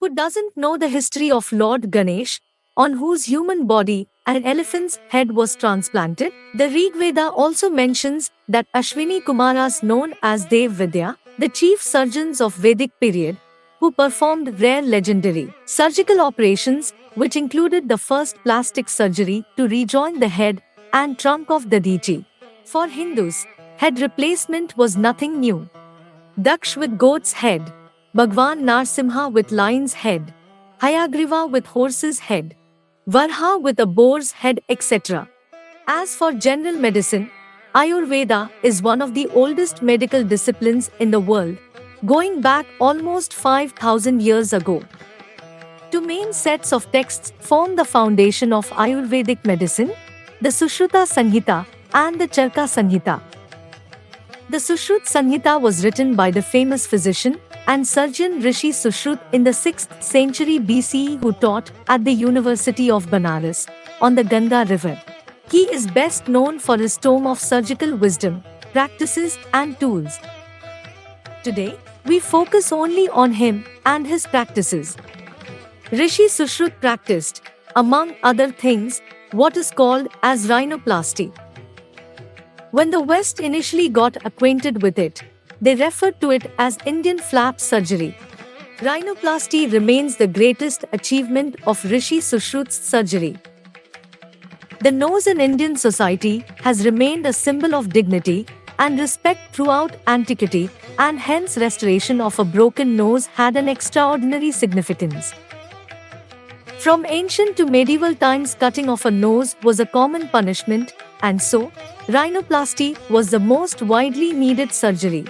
Who doesn't know the history of Lord Ganesh, on whose human body an elephant's head was transplanted? The Rig Veda also mentions that Ashwini Kumaras, known as Dev Vidya, the chief surgeons of Vedic period, who performed rare legendary surgical operations, which included the first plastic surgery to rejoin the head and trunk of Dadiji. For Hindus, head replacement was nothing new. Daksh with goat's head, Bhagwan Narsimha with lion's head, Hayagriva with horse's head, Varha with a boar's head, etc. As for general medicine, Ayurveda is one of the oldest medical disciplines in the world, going back almost 5,000 years ago. Two main sets of texts form the foundation of Ayurvedic medicine, the Sushruta Sanhita and the Charka Sanhita. The Sushrut Sanhita was written by the famous physician and surgeon Rishi Sushrut in the 6th century BCE, who taught at the University of Banaras on the Ganga River. He is best known for his tome of surgical wisdom, practices and tools. Today, we focus only on him and his practices. Rishi Sushrut practiced, among other things, what is called as rhinoplasty. When the West initially got acquainted with it, they referred to it as Indian flap surgery. Rhinoplasty remains the greatest achievement of Rishi Sushrut's surgery. The nose in Indian society has remained a symbol of dignity and respect throughout antiquity, and hence restoration of a broken nose had an extraordinary significance. From ancient to medieval times, cutting off a nose was a common punishment, and so, rhinoplasty was the most widely needed surgery.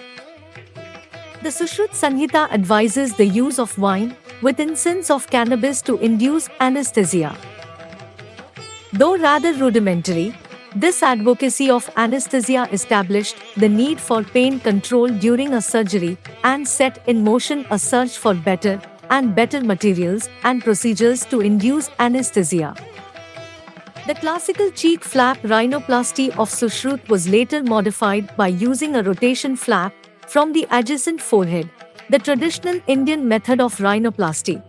The Sushrut Sanhita advises the use of wine with incense of cannabis to induce anesthesia. Though rather rudimentary, this advocacy of anesthesia established the need for pain control during a surgery and set in motion a search for better and better materials and procedures to induce anesthesia. The classical cheek flap rhinoplasty of Sushrut was later modified by using a rotation flap from the adjacent forehead, the traditional Indian method of rhinoplasty.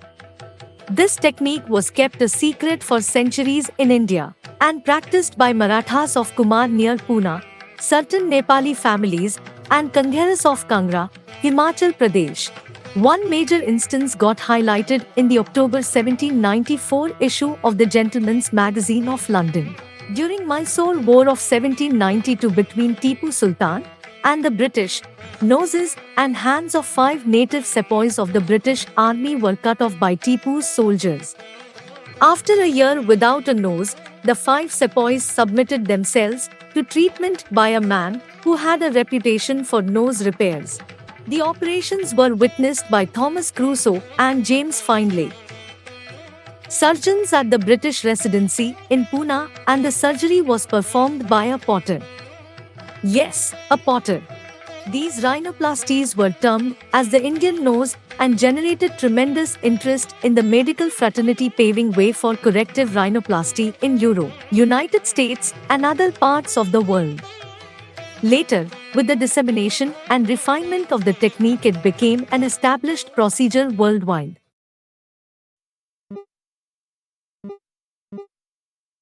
This technique was kept a secret for centuries in India and practiced by Marathas of Kumar near Pune, certain Nepali families, and Kangharis of Kangra, Himachal Pradesh. One major instance got highlighted in the October 1794 issue of the Gentleman's Magazine of London. During Mysore War of 1792 between Tipu Sultan and the British, noses and hands of 5 native sepoys of the British Army were cut off by Tipu's soldiers. After a year without a nose, the 5 sepoys submitted themselves to treatment by a man who had a reputation for nose repairs. The operations were witnessed by Thomas Crusoe and James Findlay, surgeons at the British Residency in Pune, and the surgery was performed by a potter. Yes, a potter. These rhinoplasties were termed as the Indian nose and generated tremendous interest in the medical fraternity, paving way for corrective rhinoplasty in Europe, United States, and other parts of the world. Later, with the dissemination and refinement of the technique, it became an established procedure worldwide.